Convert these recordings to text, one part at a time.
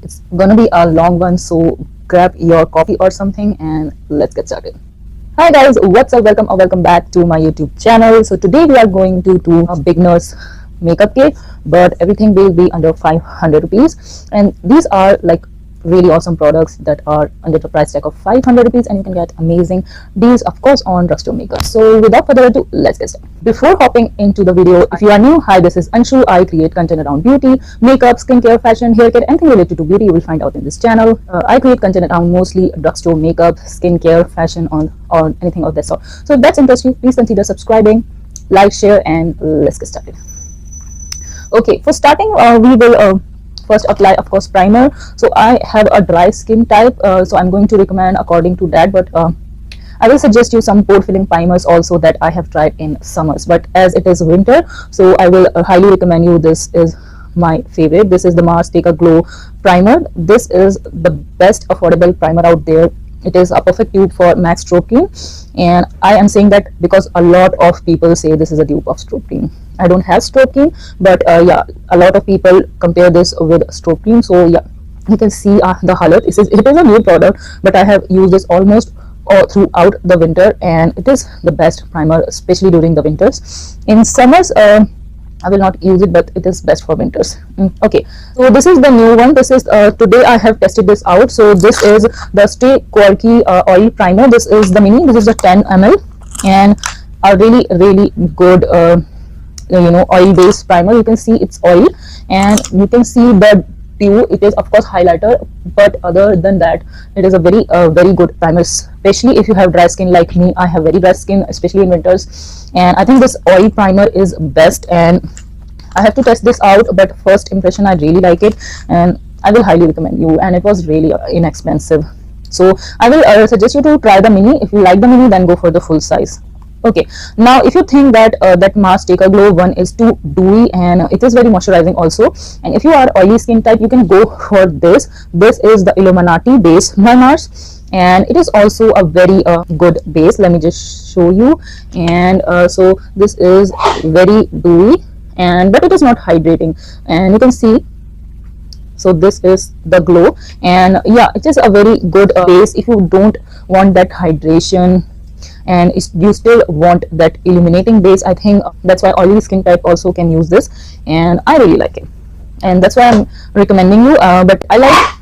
It's gonna be a long one, so grab your coffee or something and let's get started. Hi guys, what's up? Welcome or welcome back to my YouTube channel. So today we are going to do a beginner's makeup kit, but everything will be under 500 rupees, and these are like really awesome products that are under the price tag of 500 rupees, and you can get amazing deals, of course, on drugstore makeup. So without further ado, let's get started. Before hopping into the video, if you are new, hi, this is Anshu. I create content around beauty, makeup, skincare, fashion, hair care, anything related to beauty you will find out in this channel. I create content around mostly drugstore makeup, skincare, fashion, or anything of that sort. So if that's interests you, please consider subscribing, like, share, and let's get started. Okay, for starting, we will first apply, of course, primer. So I have a dry skin type, so I'm going to recommend according to that, but I will suggest you some pore filling primers also that I have tried in summers, but as it is winter, so I will highly recommend you. This is my favorite. This is the Mars Take a Glow primer. This is the best affordable primer out there. It is a perfect dupe for MAC Strobe Cream, and I am saying that because a lot of people say this is a dupe of Strobe Cream. I don't have Strobe Cream, but yeah, a lot of people compare this with Strobe Cream. So yeah, you can see the halat. It is a new product, but I have used this almost throughout the winter, and it is the best primer, especially during the winters. In summers, I will not use it, but it is best for winters. Okay, so this is the new one. This is today I have tested this out. So this is the Stay Quirky oil primer. This is the mini. This is the 10 ml, and a really good oil based primer. You can see it's oil, and you can see the dew. It is of course highlighter, but other than that, it is a very good primer, especially if you have dry skin like me. I have very dry skin, especially in winters, and I think this oil primer is best, and I have to test this out, but first impression, I really like it, and I will highly recommend you, and it was really inexpensive. So I will suggest you to try the mini. If you like the mini, then go for the full size. Okay, now if you think that that Mars Take a Glow one is too dewy, and it is very moisturizing also, and if you are oily skin type, you can go for this. This is the Illuminati base by Mars, and it is also a very good base. Let me just show you. And so this is very dewy, and but it is not hydrating, and you can see. So this is the glow, and yeah, it is a very good base if you don't want that hydration, and you still want that illuminating base. I think that's why oily skin type also can use this, and I really like it, and that's why I'm recommending you. But I like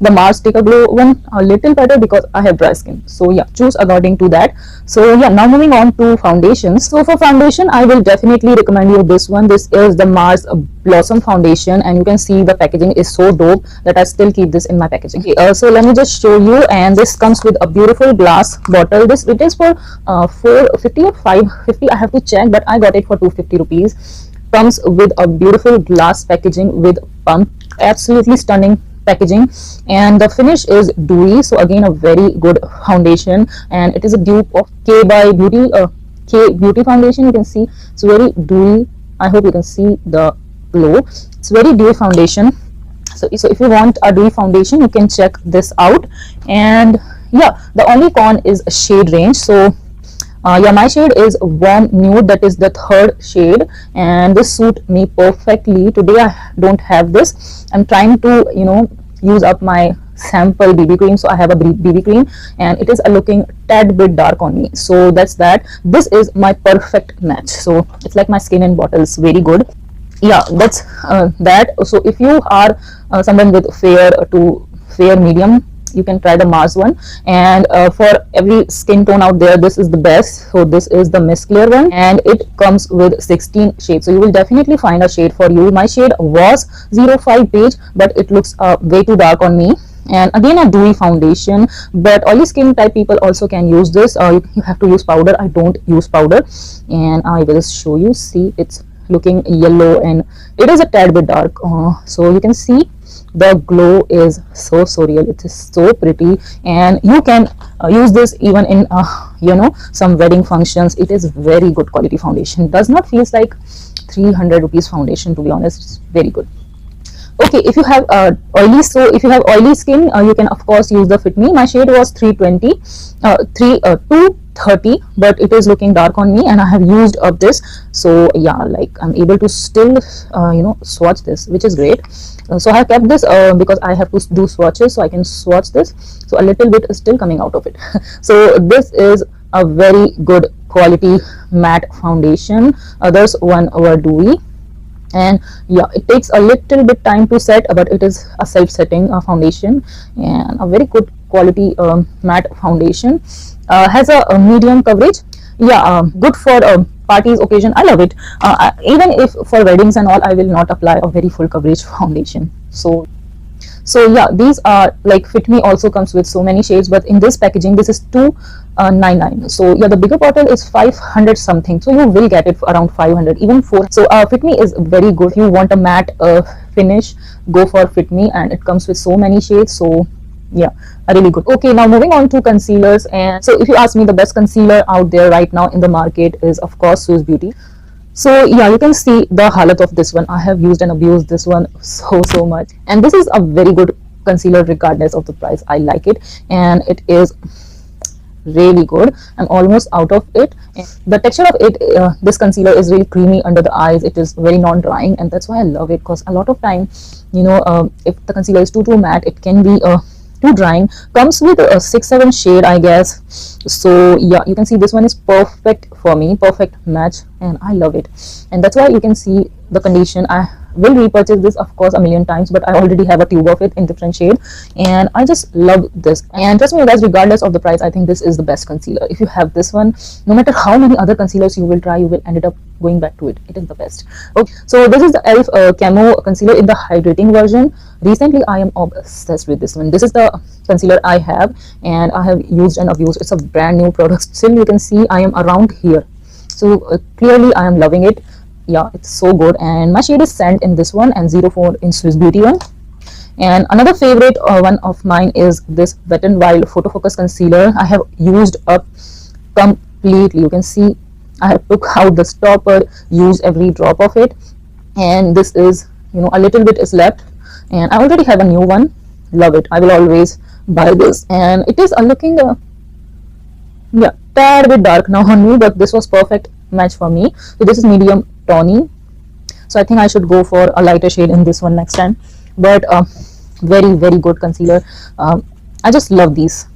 the Mars Take a Glow one a little better because I have dry skin. So yeah, choose according to that. So yeah, now moving on to foundations. So for foundation, I will definitely recommend you this one. This is the Mars Blossom foundation, and you can see the packaging is so dope that I still keep this in my packaging. Okay, so let me just show you, and this comes with a beautiful glass bottle. This it is for 450 or 550. I have to check, but I got it for 250 rupees. Comes with a beautiful glass packaging with pump. Absolutely stunning packaging, and the finish is dewy. So again, a very good foundation, and it is a dupe of K Beauty foundation. You can see it's very dewy. I hope you can see the glow. It's very dewy foundation. So if you want a dewy foundation, you can check this out. And yeah, the only con is a shade range. So yeah, my shade is warm nude. That is the third shade, and this suit me perfectly. Today I don't have this. I'm trying to use up my sample BB cream, so I have a BB cream, and it is looking tad bit dark on me. So that's that. This is my perfect match. So it's like my skin in bottles. Very good. Yeah, that's that. So if you are someone with fair to fair medium, you can try the Mars one, and for every skin tone out there, this is the best. So this is the mist clear one, and it comes with 16 shades, so you will definitely find a shade for you. My shade was 05 beige, but it looks way too dark on me, and again a dewy foundation. But oily skin type people also can use this. You have to use powder. I don't use powder, and I will show you. See, it's looking yellow, and it is a tad bit dark, so you can see the glow is so real. It is so pretty, and you can use this even in some wedding functions. It is very good quality foundation. Does not feels like 300 rupees foundation, to be honest. It's very good. Okay, if you have oily skin, you can of course use the Fit Me. My shade was 320, 2 30, but it is looking dark on me and I have used up this. So yeah, like I'm able to still swatch this, which is great. So I have kept this because I have to do swatches, so I can swatch this. So a little bit is still coming out of it. So this is a very good quality matte foundation. Others one were dewy, and yeah, it takes a little bit time to set, but it is a self-setting foundation and a very good quality matte foundation. Has a medium coverage. Yeah, good for parties, occasion. I love it. Even if for weddings and all, I will not apply a very full coverage foundation. So yeah, these are like Fit Me also comes with so many shades, but in this packaging this is 299. So yeah, the bigger bottle is 500 something, so you will get it for around 500, even 4. So Fit Me is very good. If you want a matte finish, go for Fit Me, and it comes with so many shades. So yeah, really good. Okay, now moving on to concealers. And so if you ask me, the best concealer out there right now in the market is of course Swiss Beauty. So yeah, you can see the halat of this one. I have used and abused this one so much, and this is a very good concealer regardless of the price. I like it, and it is really good. I'm almost out of it. The texture of it, this concealer is really creamy under the eyes. It is very non-drying, and that's why I love it, because a lot of time, if the concealer is too matte, it can be too drying. Comes with a 6-7 shade, I guess. So yeah, you can see this one is perfect for me, perfect match, and I love it. And that's why you can see the condition. I will repurchase this of course a million times, but I already have a tube of it in different shade, and I just love this. And trust me guys, regardless of the price, I think this is the best concealer. If you have this one, no matter how many other concealers you will try, you will end up going back to it. It is the best. Okay, so this is the e.l.f. Camo concealer in the hydrating version. Recently I am obsessed with this one. This is the concealer I have, and I have used and abused. It's a brand new product. Still you can see I am around here, so clearly I am loving it. Yeah, it's so good. And my shade is Sand in this one, and 04 in Swiss Beauty one. And another favorite one of mine is this Wet n Wild Photo Focus concealer. I have used up completely. You can see I have took out the stopper, used every drop of it, and this is, a little bit is left, and I already have a new one. Love it. I will always buy this, and it is looking yeah, tad bit dark now on me, but this was perfect match for me. So this is medium tawny, so I think I should go for a lighter shade in this one next time. But very good concealer. I just love these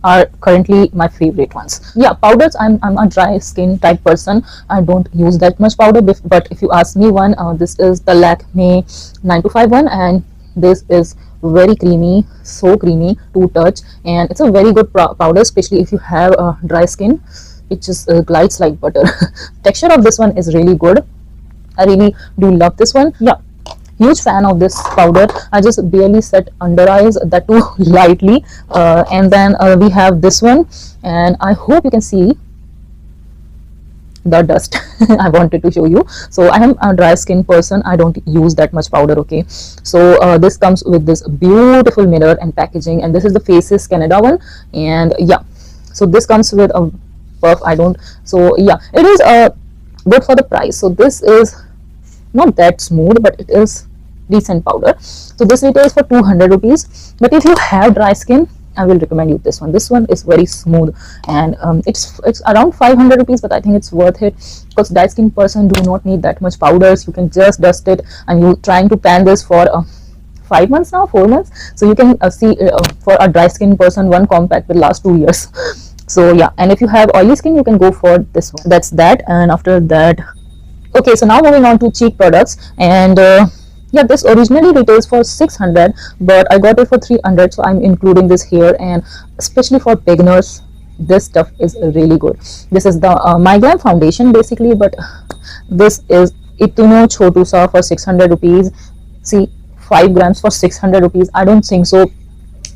are currently my favorite ones. Yeah, powders, I'm a dry skin type person. I don't use that much powder, but if you ask me one, this is the Lakme 9251, and this is very creamy, so creamy to touch, and it's a very good powder, especially if you have dry skin. It just glides like butter. Texture of this one is really good. I really do love this one. Yeah, huge fan of this powder. I just barely set under eyes, that too lightly. And then we have this one, and I hope you can see the dust. I wanted to show you. So I am a dry skin person. I don't use that much powder. Okay, so this comes with this beautiful mirror and packaging, and this is the Faces Canada one. And yeah, so this comes with a puff. So yeah, it is good for the price. So this is not that smooth, but it is decent powder. So this retails for 200 rupees, but if you have dry skin, I will recommend you this one. This one is very smooth, and it's around 500 rupees, but I think it's worth it, because dry skin person do not need that much powders. You can just dust it, and you trying to plan this for 5 months now, 4 months. So you can see for a dry skin person, one compact will last 2 years. So yeah, and if you have oily skin, you can go for this one. That's that. And after that, okay, so now moving on to cheek products. And yeah, this originally retails for 600, but I got it for 300, so I'm including this here. And especially for beginners, this stuff is really good. This is the My Glam foundation basically, but this is Itno Chotu Sa for 600 rupees. See, 5 grams for 600 rupees. I don't think so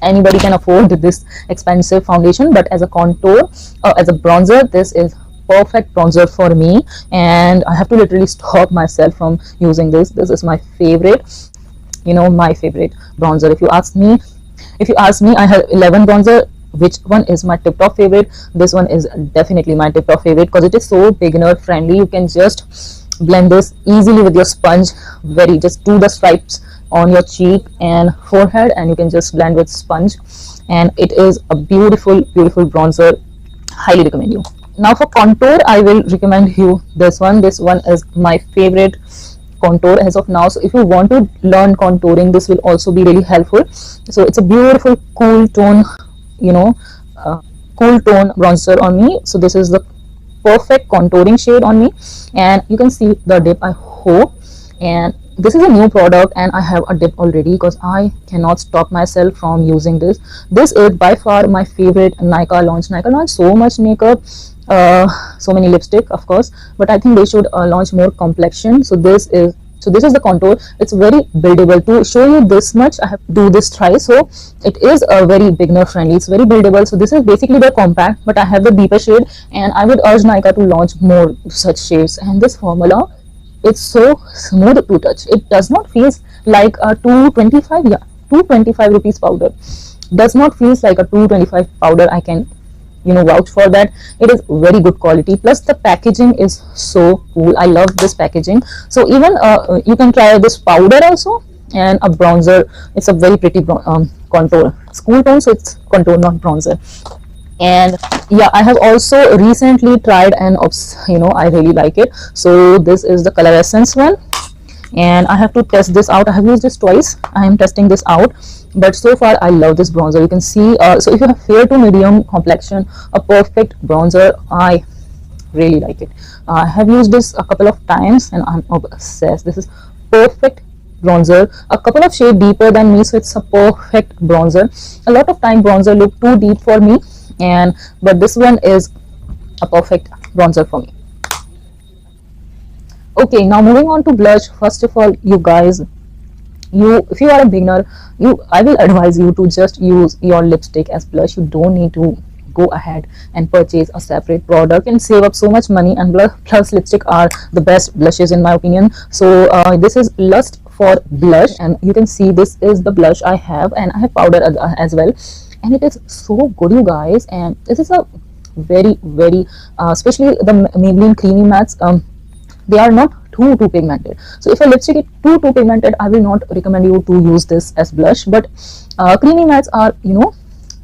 anybody can afford this expensive foundation, but as a contour, as a bronzer, this is perfect bronzer for me, and I have to literally stop myself from using this. This is my favorite, my favorite bronzer. If you ask me, I have 11 bronzer. Which one is my tip-top favorite? This one is definitely my tip-top favorite, because it is so beginner friendly. You can just blend this easily with your sponge. Just do the stripes on your cheek and forehead, and you can just blend with sponge, and it is a beautiful bronzer. highly recommend you. Now for contour, I will recommend you this one. This one is my favorite contour as of now. So if you want to learn contouring, this will also be really helpful. So it's a beautiful cool tone, you know, cool tone bronzer on me. So this is the perfect contouring shade on me, and you can see the dip, I hope. And this is a new product and I have a dip already because I cannot stop myself from using this. This is by far my favorite Nykaa launch. Nykaa launched so much makeup, so many lipstick of course, but I think they should launch more complexion. So this is the contour. It's very buildable. To show you this much, I have to do this thrice. So it is a very beginner friendly. It's very buildable. So this is basically the compact, but I have the deeper shade, and I would urge Nykaa to launch more such shades. And this formula, it's so smooth to touch. It does not feel like a 225, yeah, 225 rupees powder. Does not feel like a 225 powder. I can, you know, vouch for that. It is very good quality, plus the packaging is so cool. I love this packaging. So even you can try this powder also, and a bronzer. It's a very pretty contour. It's cool tone, so it's contour, not bronzer. And yeah, I have also recently tried, and you know, I really like it. So this is the Color Essence one, and I have to test this out. I have used this twice. I am testing this out, but so far I love this bronzer. You can see, so if you have fair to medium complexion, a perfect bronzer. I really like it. I have used this a couple of times and I'm obsessed. This is perfect bronzer, a couple of shades deeper than me, so it's a perfect bronzer. A lot of time bronzer look too deep for me, but this one is a perfect bronzer for me. Okay, now moving on to blush. First of all, you guys, if you are a beginner, I will advise you to just use your lipstick as blush. You don't need to go ahead and purchase a separate product and save up so much money. And plus lipstick are the best blushes in my opinion. So this is Lust for blush, and you can see this is the blush I have, and I have powder as well, and it is so good, you guys. And this is a very especially the Maybelline creamy mattes, they are not too pigmented. So if a lipstick is too pigmented, I will not recommend you to use this as blush. But creamy mattes are, you know,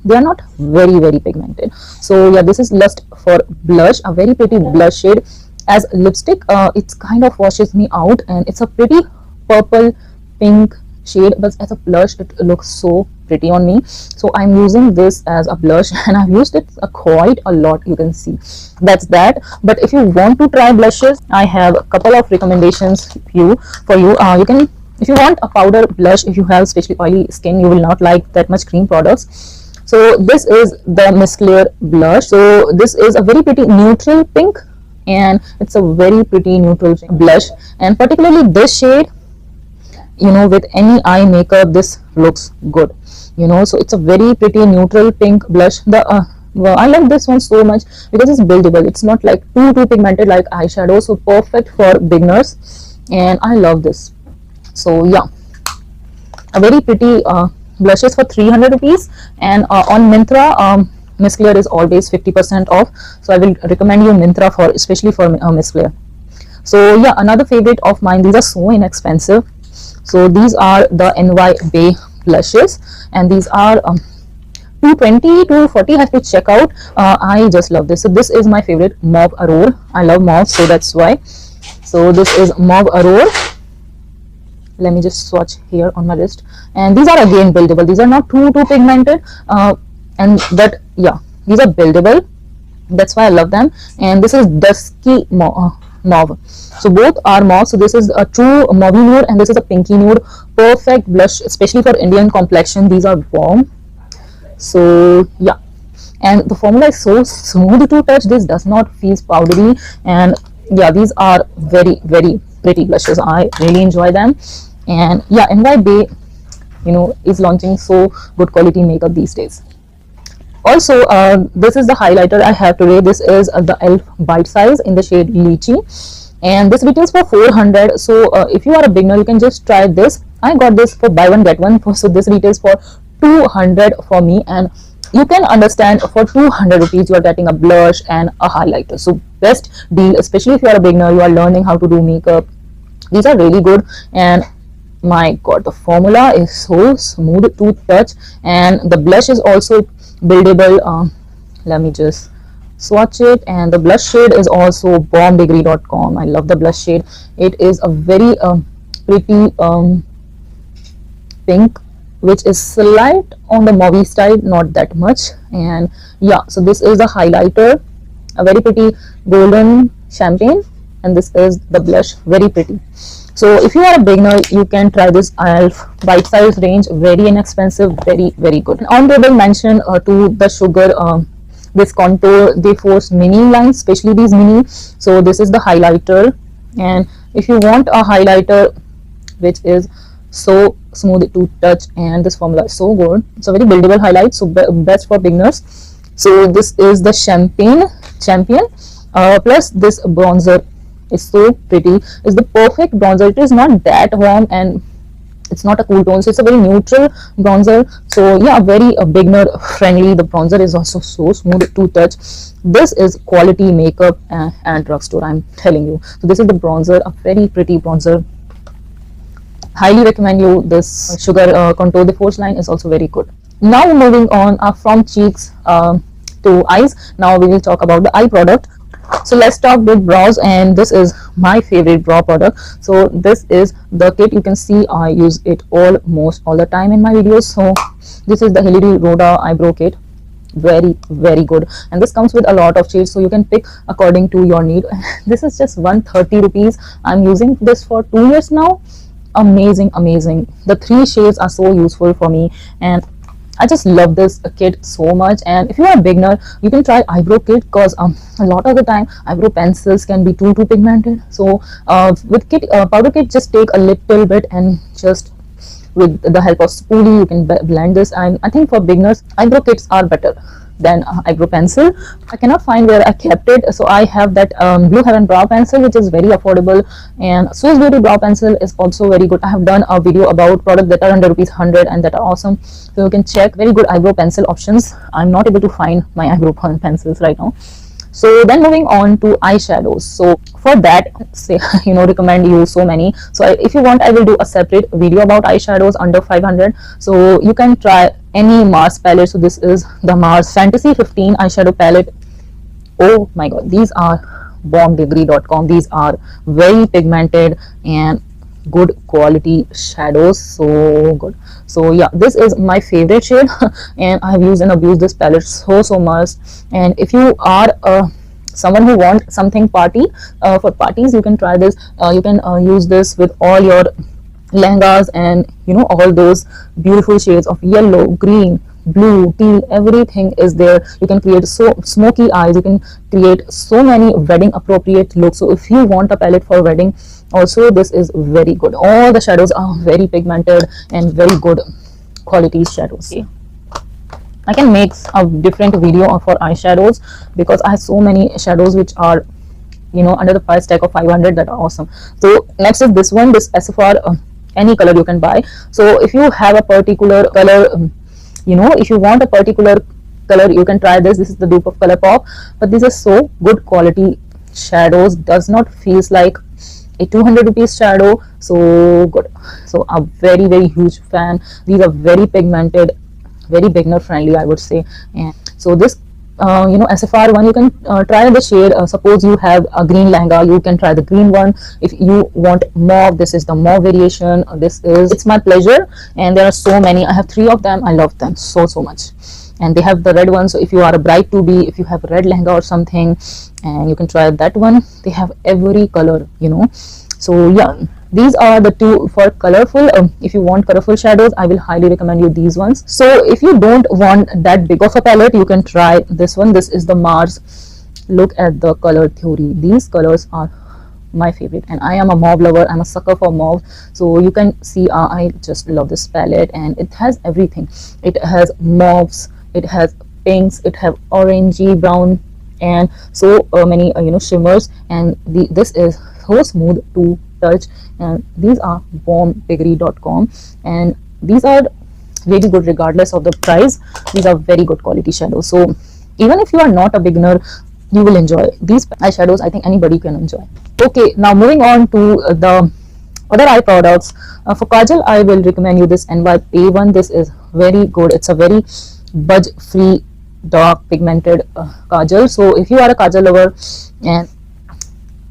they are not very pigmented. So yeah, this is Lust for blush, a very pretty blush shade. As lipstick, it kind of washes me out, and it's a pretty purple pink shade, but as a blush it looks so pretty on me. So I'm using this as a blush, and I've used it quite a lot. You can see that's that. But if you want to try blushes, I have a couple of recommendations for you. You can, if you want a powder blush, if you have especially oily skin, you will not like that much cream products. So this is the Miss Claire blush. So this is a very pretty neutral pink, and it's a very pretty neutral blush, and particularly this shade, you know, with any eye makeup this looks good, you know. So it's a very pretty neutral pink blush. Well, I love this one so much because it's buildable. It's not like too pigmented like eyeshadow, so perfect for beginners, and I love this. So yeah, a very pretty blushes for 300 rupees, and on Myntra, Miss Claire is always 50% off, so I will recommend you Myntra for, especially for Miss Claire. So yeah, another favorite of mine, these are so inexpensive. So these are the NY Bay blushes, and these are 220 to 40. I have to check out. I just love this. So this is my favorite, Mauve Aurore. I love mauve, so that's why. So this is Mauve Aurore. Let me just swatch here on my wrist, and these are again buildable. These are not too pigmented, but yeah, these are buildable. That's why I love them. And this is Dusky Mauve. So both are mauve. So this is a true mauve nude, and this is a pinky nude. Perfect blush, especially for Indian complexion. These are warm. So yeah, and the formula is so smooth to touch. This does not feel powdery, and yeah, these are very pretty blushes. I really enjoy them. And yeah, NY Bay, you know, is launching so good quality makeup these days. Also, this is the highlighter I have today. This is the e.l.f. Bite Size in the shade Lychee, and this retails for 400. So if you are a beginner, you can just try this. I got this for buy one get one, so this retails for 200 for me, and you can understand for 200 rupees you are getting a blush and a highlighter. So best deal, especially if you are a beginner, you are learning how to do makeup. These are really good, and my god, the formula is so smooth to touch, and the blush is also buildable. Let me just swatch it. And the blush shade is also bombdegree.com. I love the blush shade. It is a very pretty pink, which is slight on the mauve side, not that much. And yeah, so this is the highlighter, a very pretty golden champagne, and this is the blush, very pretty. So if you are a beginner, you can try this e.l.f. bite size range, very inexpensive, very good. Honorable mention to the Sugar this contour de force mini line, especially these mini. So this is the highlighter, and if you want a highlighter which is so smooth to touch, and this formula is so good, it's a very buildable highlight, so best for beginners. So this is the champion plus this bronzer is so pretty. It's the perfect bronzer. It is not that warm and it's not a cool tone, so it's a very neutral bronzer. So yeah, very beginner friendly. The bronzer is also so smooth to touch. This is quality makeup and drugstore, I'm telling you. So this is the bronzer, a very pretty bronzer. Highly recommend you this Sugar contour de force line is also very good. Now moving on from cheeks to eyes. Now we will talk about the eye product. So let's talk with brows, and this is my favorite brow product. So this is the kit. You can see I use it almost all the time in my videos. So this is the Hilary Rhoda eyebrow kit, very good, and this comes with a lot of shades, so you can pick according to your need. This is just 130 rupees. I'm using this for 2 years now. Amazing. The 3 shades are so useful for me, and I just love this kit so much. And if you are a beginner, you can try eyebrow kit, because a lot of the time eyebrow pencils can be too pigmented. So with kit powder kit, just take a little bit and just with the help of spoolie you can blend this. And I think for beginners, eyebrow kits are better than eyebrow pencil. I cannot find where I kept it, so I have that Blue Heaven brow pencil, which is very affordable, and Swiss Beauty brow pencil is also very good. I have done a video about products that are under ₹100 and that are awesome, so you can check. Very good eyebrow pencil options. I'm not able to find my eyebrow pencils right now. So then moving on to eyeshadows. So for that, say recommend you so many. So if you want, I will do a separate video about eyeshadows under 500. So you can try any Mars palette. So this is the Mars Fantasy 15 eyeshadow palette. Oh my god, these are bombdegree.com. These are very pigmented and good quality shadows, so good. So yeah, this is my favorite shade and I have used and abused this palette so much. And if you are someone who wants something party for parties, you can try this. You can use this with all your lehengas and all those beautiful shades of yellow, green, blue, teal, everything is there. You can create so smoky eyes, you can create so many wedding appropriate looks. So if you want a palette for wedding, also this is very good. All the shadows are very pigmented and very good quality shadows. I can make a different video for eyeshadows because I have so many shadows which are under the price tag of 500 that are awesome. So next is this one, this SFR, any color you can buy. So if you have a particular color, if you want a particular color, you can try this. This is the dupe of ColourPop, but these are so good quality shadows. Does not feels like a 200 rupees shadow. So good. So a very huge fan. These are very pigmented, very beginner friendly, I would say. And so this SFR one, you can try the shade. Suppose you have a green lehenga, you can try the green one. If you want mauve, this is the mauve variation. This is It's My Pleasure, and there are so many. I have 3 of them. I love them so much. And they have the red one, so if you are a bride to be, if you have a red lehenga or something, and you can try that one. They have every color, so yeah, these are the 2 for colorful. If you want colorful shadows, I will highly recommend you these ones. So if you don't want that big of a palette, you can try this one. This is the Mars. Look at the color theory. These colors are my favorite, and I am a mauve lover. I'm a sucker for mauve. So you can see I just love this palette, and it has everything. It has mauves, it has pinks, it has orangey brown, and so many shimmers. And this is so smooth to touch, and these are bombdegree.com, and these are really good regardless of the price. These are very good quality shadows, so even if you are not a beginner, you will enjoy these eyeshadows. I think anybody can enjoy. Okay, now moving on to the other eye products. For kajal, I will recommend you this NYPay one. This is very good. It's a very budge free dark pigmented kajal. So if you are a kajal lover, and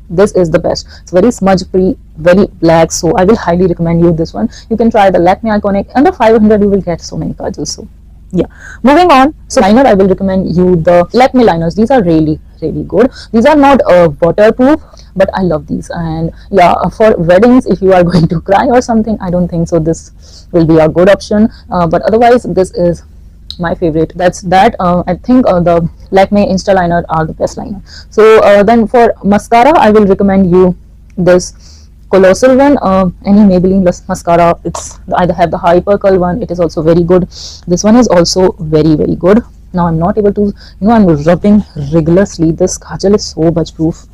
this is the best. It's very smudge free, very black, so I will highly recommend you this one. You can try the Lakme Iconic. Under 500 you will get so many kajals. So yeah, moving on. So liner, I will recommend you the Lakme liners. These are really good. These are not waterproof, but I love these. And yeah, for weddings, if you are going to cry or something, I don't think so this will be a good option, but otherwise this is my favorite. That's that. I think the Lakme Insta liner are the best liner. So then for mascara, I will recommend you this colossal one. Any Maybelline mascara. It's either have the hyper curl one. It is also very good. This one is also very good. Now I'm not able to, I'm rubbing regularly. This kajal is so much proof.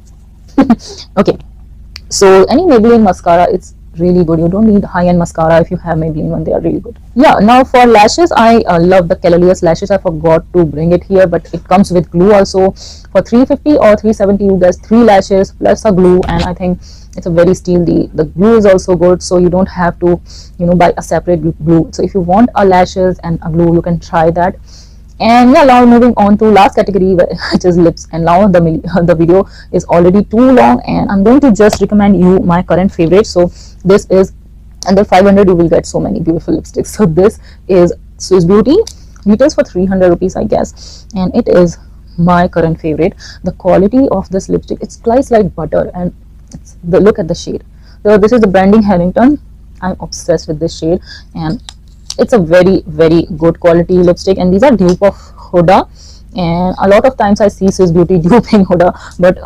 Okay, so any Maybelline mascara, it's really good. You don't need high-end mascara. If you have Maybelline one, they are really good. Yeah, now for lashes, I love the Kelalious lashes. I forgot to bring it here, but it comes with glue also. For 350 or 370 you get 3 lashes plus a glue, and I think it's a very steal. The glue is also good, so you don't have to buy a separate glue. So if you want a lashes and a glue, you can try that. And yeah, now moving on to last category, which is lips. And now the video is already too long, and I'm going to just recommend you my current favorite. So this is under 500 you will get so many beautiful lipsticks. So this is Swiss Beauty. Retails for 300 rupees, I guess, and it is my current favorite. The quality of this lipstick, it's sliced like butter, and look at the shade. So this is the branding Harrington. I'm obsessed with this shade, and it's a very good quality lipstick. And these are dupe of Huda, and a lot of times I see Swiss Beauty duping Huda, but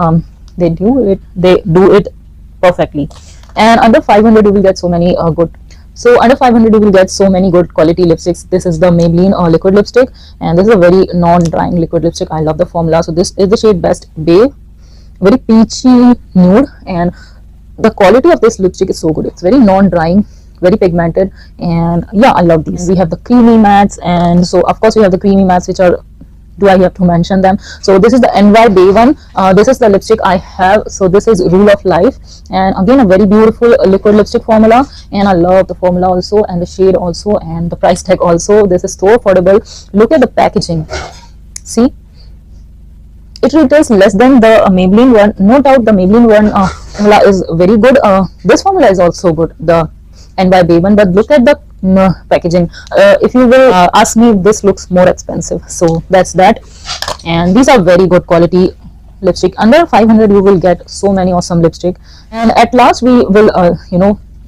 they do it perfectly. And under 500 you will get so many under 500 you will get so many good quality lipsticks. This is the Maybelline liquid lipstick, and this is a very non-drying liquid lipstick. I love the formula. So this is the shade Best Babe, very peachy nude, and the quality of this lipstick is so good. It's very non-drying, very pigmented, and yeah, I love these. We have the creamy mattes, and so of course we have the creamy mattes, which are, do I have to mention them? So this is the NY Bay one. This is the lipstick I have. So this is Rule of Life, and again a very beautiful liquid lipstick formula, and I love the formula also, and the shade also, and the price tag also. This is so affordable. Look at the packaging. See, it retails less than the Maybelline one. No doubt the Maybelline one formula is very good. This formula is also good, the NY Bay one, but look at the packaging. If you will ask me, this looks more expensive. So that's that. And these are very good quality lipstick. Under 500 you will get so many awesome lipstick. And at last we will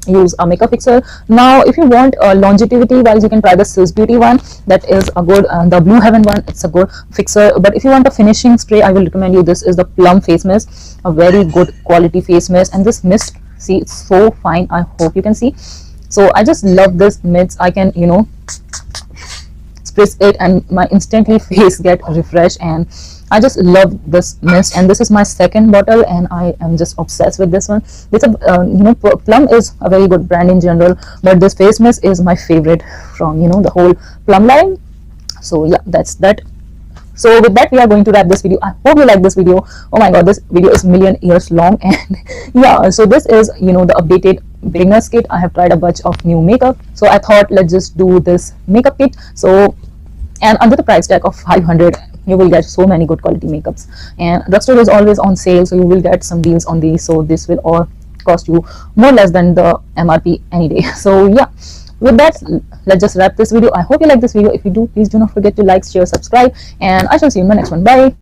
use a makeup fixer. Now if you want longevity wise, you can try the Swiss Beauty one. That is a good, the Blue Heaven one, it's a good fixer. But if you want a finishing spray, I will recommend you this is the Plum face mist, a very good quality face mist. And this mist, see, it's so fine. I hope you can see. So I just love this mist. I can spritz it and my instantly face get refreshed, and I just love this mist. And this is my second bottle, and I am just obsessed with this one. This Plum is a very good brand in general, but this face mist is my favorite from the whole Plum line. So yeah, that's that. So with that, we are going to wrap this video. I hope you like this video. Oh my god, this video is million years long. And yeah, so this is the updated beginner's kit. I have tried a bunch of new makeup, so I thought let's just do this makeup kit. So, and under the price tag of 500 you will get so many good quality makeups, and drugstore is always on sale, so you will get some deals on these. So this will all cost you more less than the MRP any day. So yeah, with that, let's just wrap this video. I hope you like this video. If you do, please do not forget to like, share, subscribe, and I shall see you in my next one. Bye.